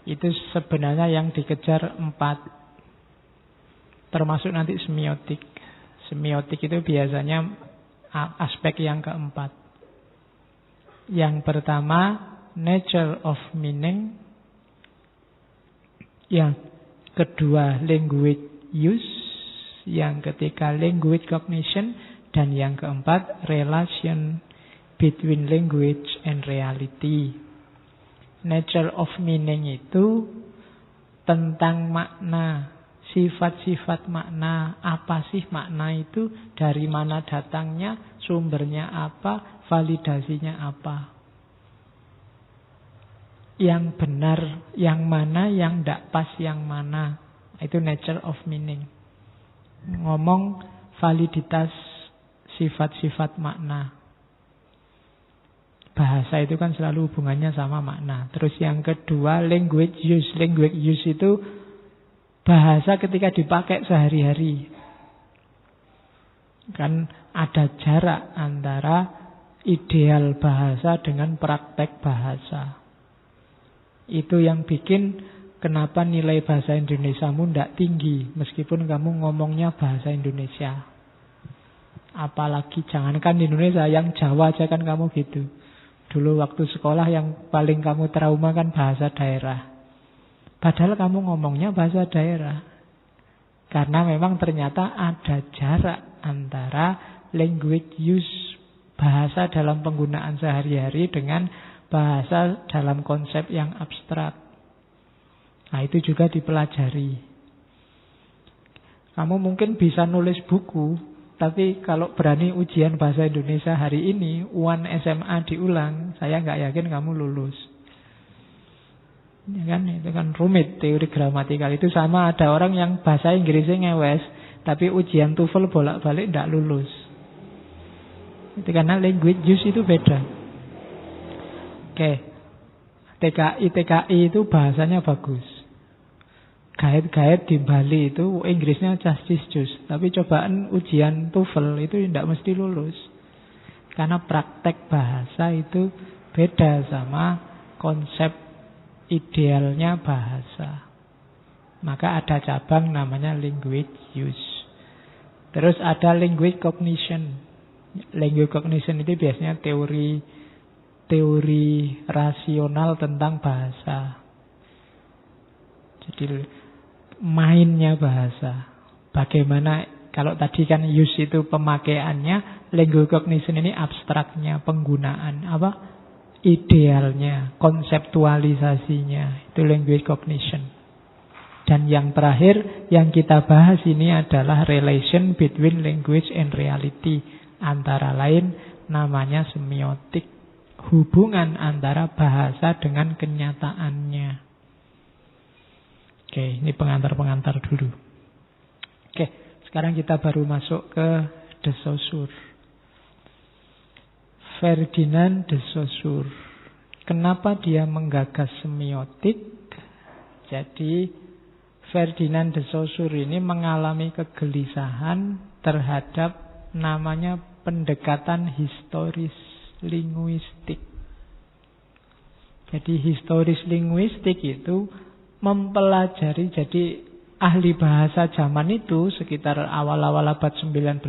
Itu sebenarnya yang dikejar 4. Termasuk nanti semiotik. Semiotik itu biasanya aspek yang keempat. Yang pertama, nature of meaning. Yang kedua, language use. Yang ketiga, language cognition. Dan yang keempat, relation between language and reality. Nature of meaning itu tentang makna, sifat-sifat makna. Apa sih makna itu? Dari mana datangnya? Sumbernya apa? Validasinya apa? Yang benar yang mana? Yang tidak pas yang mana? Itu nature of meaning. Ngomong validitas sifat-sifat makna. Bahasa itu kan selalu hubungannya sama makna. Terus yang kedua, language use. Language use itu bahasa ketika dipakai sehari-hari. Kan ada jarak antara ideal bahasa dengan praktek bahasa. Itu yang bikin kenapa nilai bahasa Indonesiamu tidak tinggi, meskipun kamu ngomongnya bahasa Indonesia. Apalagi jangankan di Indonesia, yang Jawa aja kan kamu gitu. Dulu waktu sekolah yang paling kamu trauma kan bahasa daerah. Padahal kamu ngomongnya bahasa daerah. Karena memang ternyata ada jarak antara language use, bahasa dalam penggunaan sehari-hari, dengan bahasa dalam konsep yang abstrak. Nah, itu juga dipelajari. Kamu mungkin bisa nulis buku, tapi kalau berani ujian bahasa Indonesia hari ini, UAN SMA diulang, saya nggak yakin kamu lulus. Ya kan, itu kan rumit teori gramatikal. Itu sama ada orang yang bahasa Inggrisnya ngewes, tapi ujian TOEFL bolak-balik nggak lulus. Itu karena language use itu beda. Oke, TKI itu bahasanya bagus. Guide di Bali itu Inggrisnya cis, tapi cobaan ujian TOEFL itu tidak mesti lulus. Karena praktek bahasa itu beda sama konsep idealnya bahasa. Maka ada cabang namanya language use. Terus ada language cognition. Language cognition itu biasanya teori rasional tentang bahasa. Jadi mainnya bahasa. Bagaimana, kalau tadi kan use itu pemakaiannya, language cognition ini abstraknya, penggunaan idealnya, konseptualisasinya. Itu language cognition. Dan yang terakhir yang kita bahas ini adalah relation between language and reality. Antara lain namanya semiotik, hubungan antara bahasa dengan kenyataannya. Oke, ini pengantar-pengantar dulu. Oke, sekarang kita baru masuk ke de Saussure. Ferdinand de Saussure. Kenapa dia menggagas semiotik? Jadi Ferdinand de Saussure ini mengalami kegelisahan terhadap namanya pendekatan historis linguistik. Jadi historis linguistik itu mempelajari, jadi ahli bahasa zaman itu sekitar awal-awal abad 19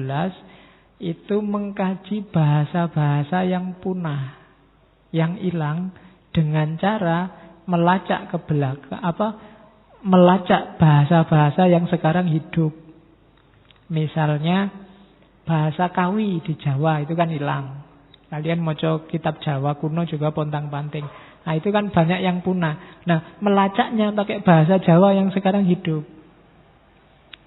itu mengkaji bahasa-bahasa yang punah, yang hilang, dengan cara melacak ke belakang, melacak bahasa-bahasa yang sekarang hidup. Misalnya bahasa Kawi di Jawa itu kan hilang. Kalian mau coba kitab Jawa kuno juga pontang-panting. Nah, itu kan banyak yang punah. Nah, melacaknya pakai bahasa Jawa yang sekarang hidup.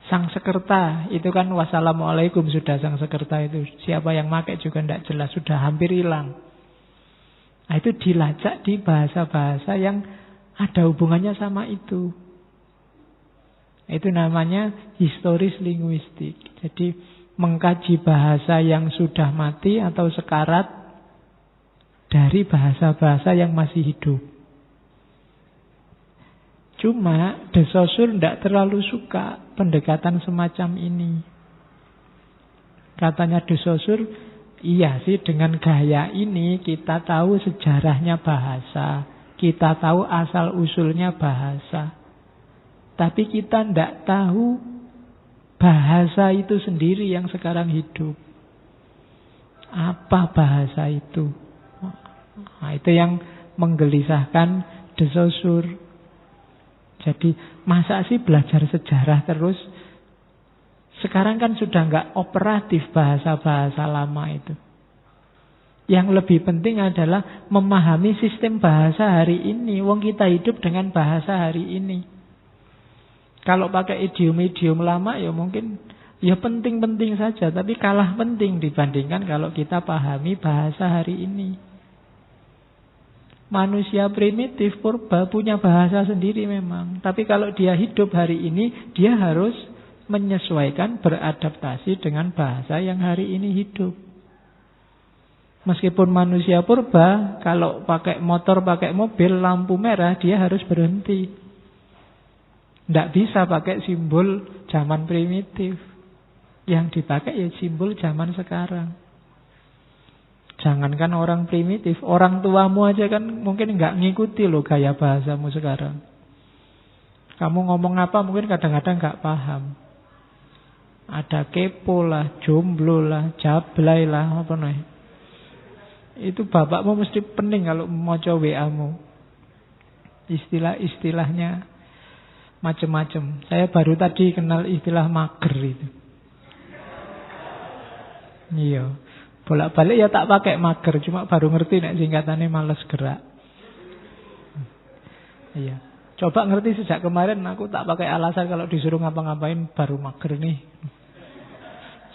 Sangsekerta itu kan wassalamualaikum, sudah Sangsekerta itu. Siapa yang pakai juga tidak jelas, sudah hampir hilang. Nah, itu dilacak di bahasa-bahasa yang ada hubungannya sama itu. Itu namanya historis linguistik. Jadi mengkaji bahasa yang sudah mati atau sekarat dari bahasa-bahasa yang masih hidup. Cuma de Saussure tidak terlalu suka pendekatan semacam ini. Katanya de Saussure, iya sih dengan gaya ini kita tahu sejarahnya bahasa, Kita tahu asal-usulnya bahasa. Tapi kita tidak tahu bahasa itu sendiri yang sekarang hidup. Apa bahasa itu? Nah, itu yang menggelisahkan De Saussure. Jadi masa sih belajar sejarah terus? Sekarang kan sudah nggak operatif bahasa-bahasa lama itu. Yang lebih penting adalah memahami sistem bahasa hari ini. Wong kita hidup dengan bahasa hari ini. Kalau pakai idiom-idiom lama ya mungkin ya penting-penting saja, tapi kalah penting dibandingkan kalau kita pahami bahasa hari ini. Manusia primitif purba punya bahasa sendiri memang, tapi kalau dia hidup hari ini, dia harus menyesuaikan, beradaptasi dengan bahasa yang hari ini hidup. Meskipun manusia purba, kalau pakai motor, pakai mobil, lampu merah, dia harus berhenti. Tidak bisa pakai simbol zaman primitif. Yang dipakai ya simbol zaman sekarang. Jangankan orang primitif, orang tuamu aja kan mungkin nggak ngikuti loh gaya bahasamu sekarang. Kamu ngomong apa mungkin kadang-kadang nggak paham. Ada kepo lah, jomblo lah, jablay lah, apa nih? Itu bapakmu mesti pening kalau mau coba WA-mu. Istilah-istilahnya macam-macam. Saya baru tadi kenal istilah mager itu. Iya. Bolak-balik ya tak pakai mager, cuma baru ngerti nek singkatannya males gerak. Iya. Coba ngerti sejak kemarin aku tak pakai alasan kalau disuruh ngapa-ngapain baru mager nih.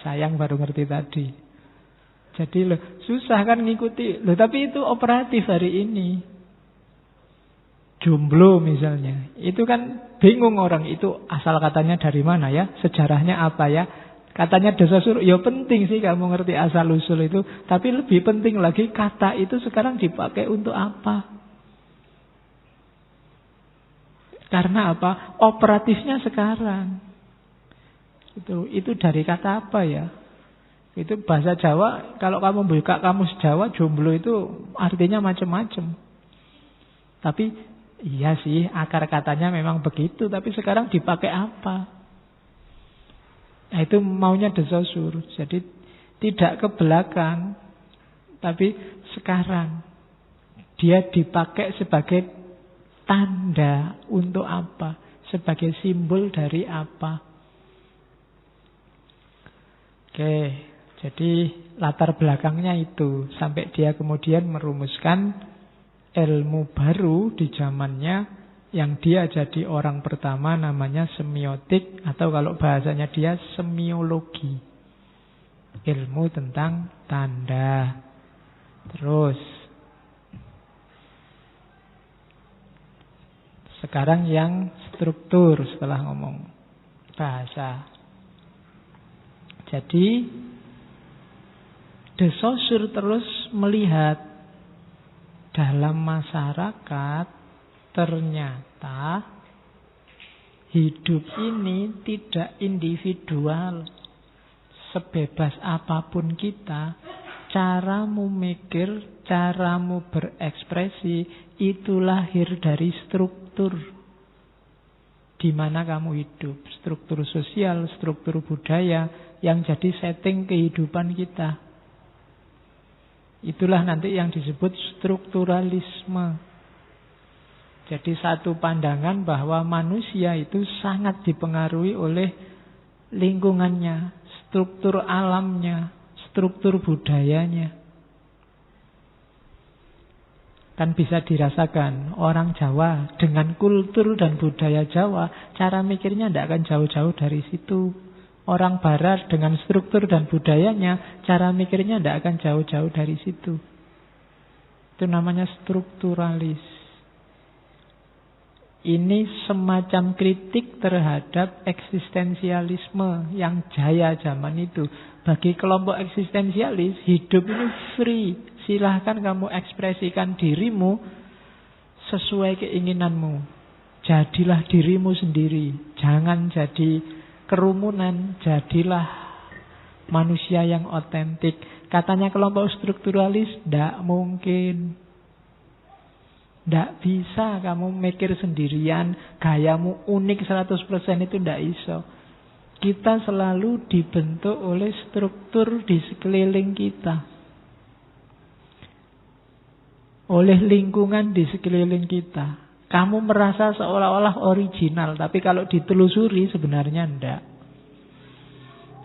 Sayang baru ngerti tadi. Jadi loh, susah kan ngikuti. Loh tapi itu operatif hari ini. Jomblo misalnya, itu kan bingung orang itu asal katanya dari mana ya, sejarahnya apa ya. Katanya De Saussure, ya penting sih kamu ngerti asal usul itu, tapi lebih penting lagi kata itu sekarang dipakai untuk apa. Karena apa? Operatifnya sekarang. Itu dari kata apa ya? Itu bahasa Jawa, kalau kamu buka kamus Jawa, jomblo itu artinya macam-macam. Tapi iya sih, akar katanya memang begitu, tapi sekarang dipakai apa? Nah, itu maunya De Saussure. Jadi tidak ke belakang, tapi sekarang. Dia dipakai sebagai tanda untuk apa? Sebagai simbol dari apa? Oke, jadi latar belakangnya itu. Sampai dia kemudian merumuskan ilmu baru di zamannya yang dia jadi orang pertama namanya semiotik atau kalau bahasanya dia semiologi. Ilmu tentang tanda. Terus sekarang yang struktur setelah ngomong bahasa. Jadi De Saussure terus melihat dalam masyarakat ternyata hidup ini tidak individual. Sebebas apapun kita, caramu mikir, caramu berekspresi itu lahir dari struktur di mana kamu hidup. Struktur sosial, struktur budaya yang jadi setting kehidupan kita. Itulah nanti yang disebut strukturalisme. Jadi satu pandangan bahwa manusia itu sangat dipengaruhi oleh lingkungannya, struktur alamnya, struktur budayanya. Kan bisa dirasakan orang Jawa dengan kultur dan budaya Jawa, cara mikirnya tidak akan jauh-jauh dari situ. Orang Barat dengan struktur dan budayanya, cara mikirnya tidak akan jauh-jauh dari situ. Itu namanya strukturalis. Ini semacam kritik terhadap eksistensialisme yang jaya zaman itu. Bagi kelompok eksistensialis, hidup ini free. Silahkan kamu ekspresikan dirimu sesuai keinginanmu. Jadilah dirimu sendiri. Jangan jadi kerumunan, jadilah manusia yang otentik. Katanya kelompok strukturalis, tidak mungkin. Tidak bisa kamu mikir sendirian, gayamu unik 100% itu tidak iso. Kita selalu dibentuk oleh struktur di sekeliling kita, oleh lingkungan di sekeliling kita. Kamu merasa seolah-olah original, tapi kalau ditelusuri sebenarnya tidak.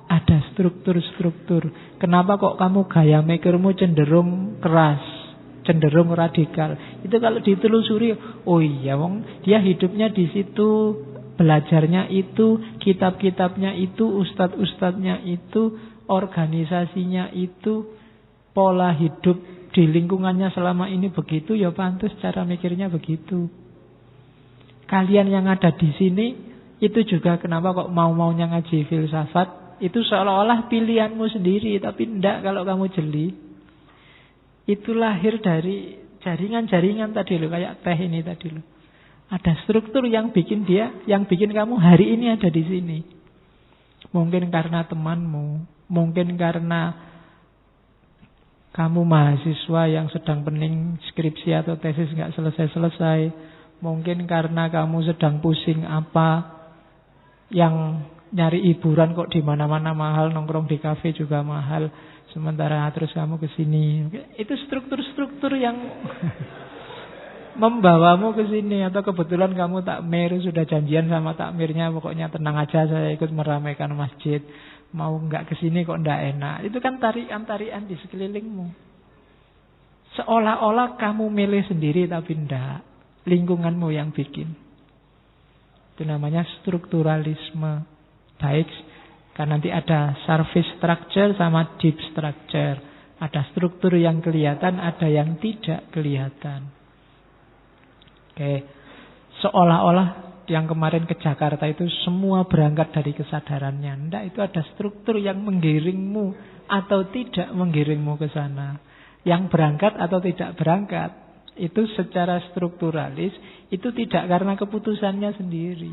Ada struktur-struktur. Kenapa kok kamu gaya mikirmu cenderung keras, cenderung radikal? Itu kalau ditelusuri, oh iya, wong dia hidupnya di situ, belajarnya itu, kitab-kitabnya itu, ustadz-ustadznya itu, organisasinya itu, pola hidup di lingkungannya selama ini begitu, ya pantas cara mikirnya begitu. Kalian yang ada di sini, itu juga kenapa kok mau-maunya ngaji filsafat, itu seolah-olah pilihanmu sendiri, tapi tidak kalau kamu jeli. Itu lahir dari jaringan-jaringan tadi loh, kayak teh ini tadi loh. Ada struktur yang bikin kamu hari ini ada di sini. Mungkin karena temanmu, mungkin karena kamu mahasiswa yang sedang pening skripsi atau tesis nggak selesai-selesai. Mungkin karena kamu sedang pusing apa, yang nyari hiburan kok di mana-mana mahal, nongkrong di kafe juga mahal, sementara terus kamu ke sini. Itu struktur-struktur yang membawamu ke sini. Atau kebetulan kamu takmir, sudah janjian sama takmirnya, pokoknya tenang aja saya ikut meramaikan masjid. Mau nggak ke sini kok ndak enak. Itu kan tarian-tarian di sekelilingmu. Seolah-olah kamu milih sendiri, tapi ndak. Lingkunganmu yang bikin. Itu namanya strukturalisme. Baik, kan nanti ada surface structure sama deep structure. Ada struktur yang kelihatan, ada yang tidak kelihatan. Oke. Seolah-olah yang kemarin ke Jakarta itu semua berangkat dari kesadarannya. Ndak, itu ada struktur yang menggiringmu atau tidak menggiringmu ke sana. Yang berangkat atau tidak berangkat, itu secara strukturalis, itu tidak karena keputusannya sendiri.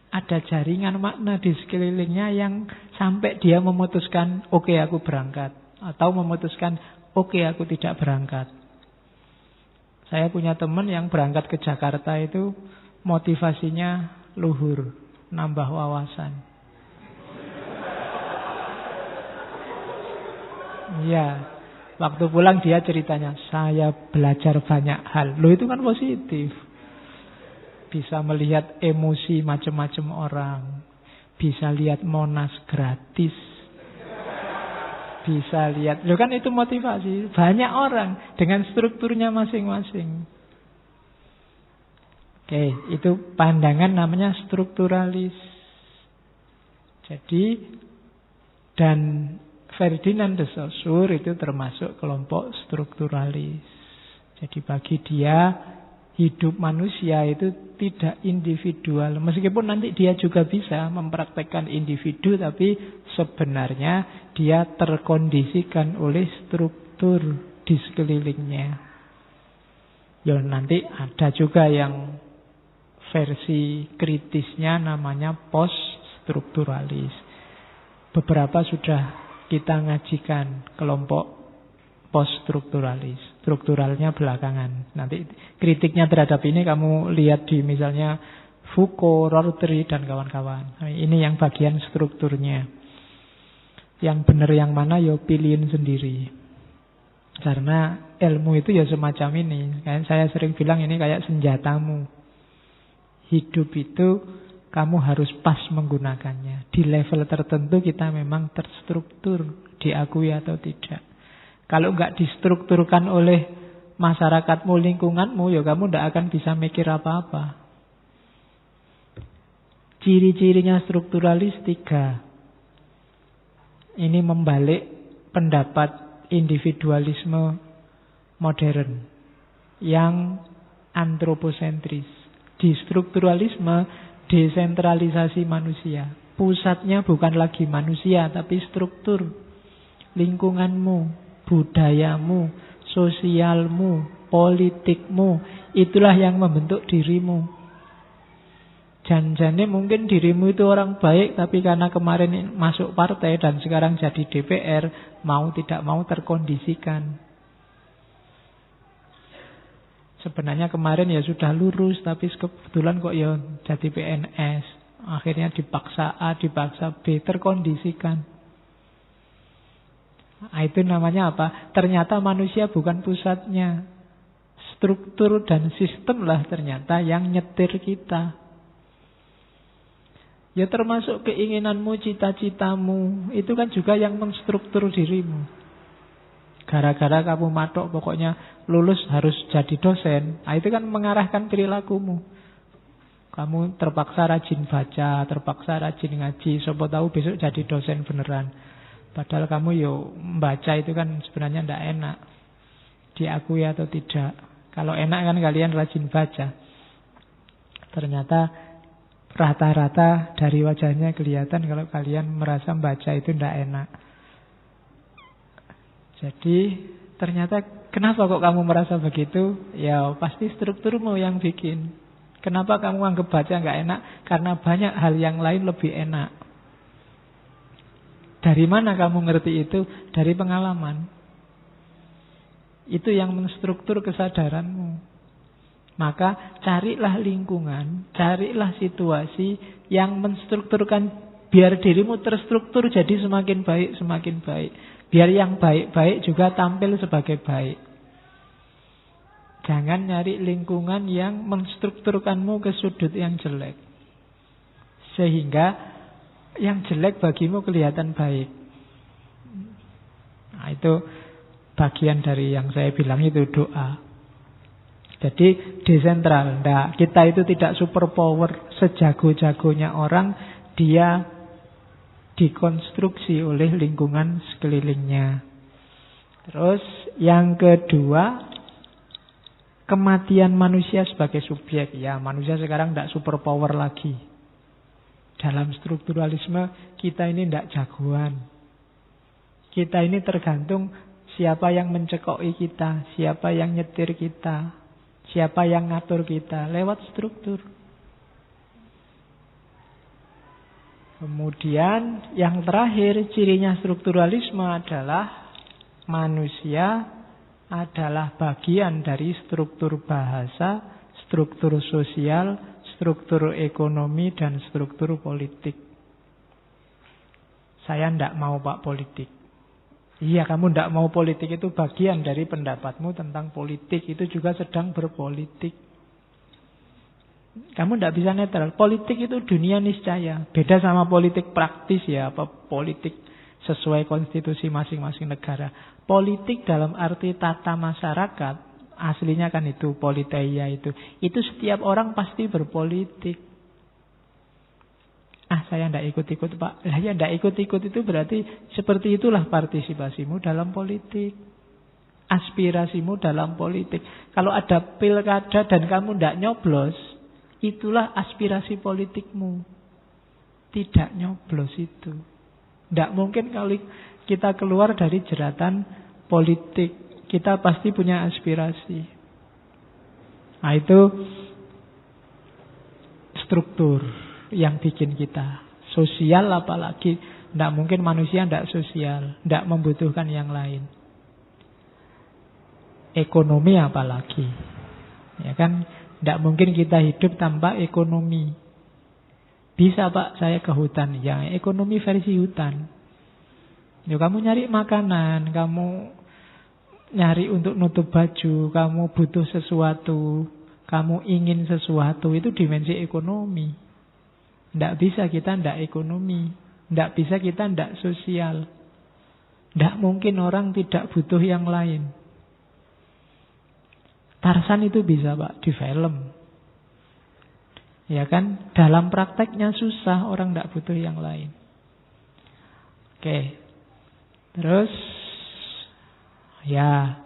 Ada jaringan makna di sekelilingnya yang sampai dia memutuskan, oke, aku berangkat. Atau memutuskan, oke, aku tidak berangkat. Saya punya teman yang berangkat ke Jakarta itu motivasinya luhur, nambah wawasan. Iya, waktu pulang dia ceritanya, saya belajar banyak hal. Loh, itu kan positif. Bisa melihat emosi macam-macam orang. Bisa lihat Monas gratis. Bisa lihat, loh kan itu motivasi. Banyak orang dengan strukturnya masing-masing. Oke, itu pandangan namanya strukturalis. Jadi, dan Ferdinand de Saussure itu termasuk kelompok strukturalis. Jadi bagi dia, hidup manusia itu tidak individual. Meskipun nanti dia juga bisa mempraktekkan individu, tapi sebenarnya dia terkondisikan oleh struktur di sekelilingnya. Ya nanti ada juga yang versi kritisnya namanya post-strukturalis. Beberapa sudah kita ngajikan kelompok post-strukturalis. Strukturalnya belakangan. Nanti kritiknya terhadap ini kamu lihat di misalnya Foucault, Rorty, dan kawan-kawan. Ini yang bagian strukturnya. Yang benar yang mana ya pilihin sendiri. Karena ilmu itu ya semacam ini. Kayak saya sering bilang ini kayak senjatamu. Hidup itu kamu harus pas menggunakannya. Di level tertentu kita memang terstruktur, diakui atau tidak. Kalau nggak distrukturkan oleh masyarakatmu, lingkunganmu, ya kamu nggak akan bisa mikir apa-apa. Ciri-cirinya strukturalis 3. Ini membalik pendapat individualisme modern yang antroposentris. Di strukturalisme, desentralisasi manusia. Pusatnya bukan lagi manusia, tapi struktur. Lingkunganmu, budayamu, sosialmu, politikmu, itulah yang membentuk dirimu. Jangan-jangan mungkin dirimu itu orang baik, tapi karena kemarin masuk partai dan sekarang jadi DPR, mau tidak mau terkondisikan. Sebenarnya kemarin ya sudah lurus, tapi kebetulan kok ya jadi PNS. Akhirnya dipaksa A, dipaksa B, terkondisikan. Nah, itu namanya apa? Ternyata manusia bukan pusatnya. Struktur dan sistem lah ternyata yang nyetir kita. Ya termasuk keinginanmu, cita-citamu. Itu kan juga yang menstruktur dirimu. Gara-gara kamu matok pokoknya lulus harus jadi dosen. Nah, itu kan mengarahkan perilakumu. Kamu terpaksa rajin baca, terpaksa rajin ngaji. Siapa tahu besok jadi dosen beneran. Padahal kamu membaca itu kan sebenarnya tidak enak. Diakui atau tidak. Kalau enak kan kalian rajin baca. Ternyata rata-rata dari wajahnya kelihatan kalau kalian merasa membaca itu tidak enak. Jadi ternyata kenapa kok kamu merasa begitu? Ya pasti strukturmu yang bikin. Kenapa kamu anggap baca nggak enak? Karena banyak hal yang lain lebih enak. Dari mana kamu ngerti itu? Dari pengalaman. Itu yang menstruktur kesadaranmu. Maka carilah lingkungan, carilah situasi yang menstrukturkan biar dirimu terstruktur jadi semakin baik, semakin baik. Biar yang baik-baik juga tampil sebagai baik. Jangan nyari lingkungan yang menstrukturkanmu ke sudut yang jelek. Sehingga yang jelek bagimu kelihatan baik. Nah, itu bagian dari yang saya bilang itu doa. Jadi desentral. Nah, kita itu tidak superpower sejago-jagonya orang. Dia dikonstruksi oleh lingkungan sekelilingnya. Terus yang kedua, kematian manusia sebagai subjek. Ya, manusia sekarang tidak superpower lagi. Dalam strukturalisme kita ini tidak jagoan. Kita ini tergantung siapa yang mencekoki kita, siapa yang nyetir kita, siapa yang ngatur kita lewat struktur. Kemudian yang terakhir, cirinya strukturalisme adalah manusia adalah bagian dari struktur bahasa, struktur sosial, struktur ekonomi, dan struktur politik. Saya tidak mau Pak politik. Iya, kamu tidak mau politik itu bagian dari pendapatmu tentang politik. Itu juga sedang berpolitik. Kamu tidak bisa netral. Politik itu dunia niscaya. Beda sama politik praktis ya. Apa politik sesuai konstitusi masing-masing negara. Politik dalam arti tata masyarakat. Aslinya kan itu politeia itu. Itu setiap orang pasti berpolitik. Saya tidak ikut-ikut Pak. Lah ya tidak ikut-ikut itu berarti seperti itulah partisipasimu dalam politik. Aspirasimu dalam politik. Kalau ada pilkada dan kamu tidak nyoblos, itulah aspirasi politikmu. Tidak nyoblos itu. Tidak mungkin kalau kita keluar dari jeratan politik. Kita pasti punya aspirasi. Nah itu struktur yang bikin kita. Sosial apalagi. Tidak mungkin manusia tidak sosial. Tidak membutuhkan yang lain. Ekonomi apalagi. Ya kan? Tidak mungkin kita hidup tanpa ekonomi. Bisa Pak saya ke hutan. Ya ekonomi versi hutan. Ya, kamu nyari makanan. Kamu nyari untuk nutup baju. Kamu butuh sesuatu. Kamu ingin sesuatu. Itu dimensi ekonomi. Tidak bisa kita tidak ekonomi. Tidak bisa kita tidak sosial. Tidak mungkin orang tidak butuh yang lain. Tarzan itu bisa Pak di film. Ya kan? Dalam prakteknya susah, orang tidak butuh yang lain. Oke. Terus ya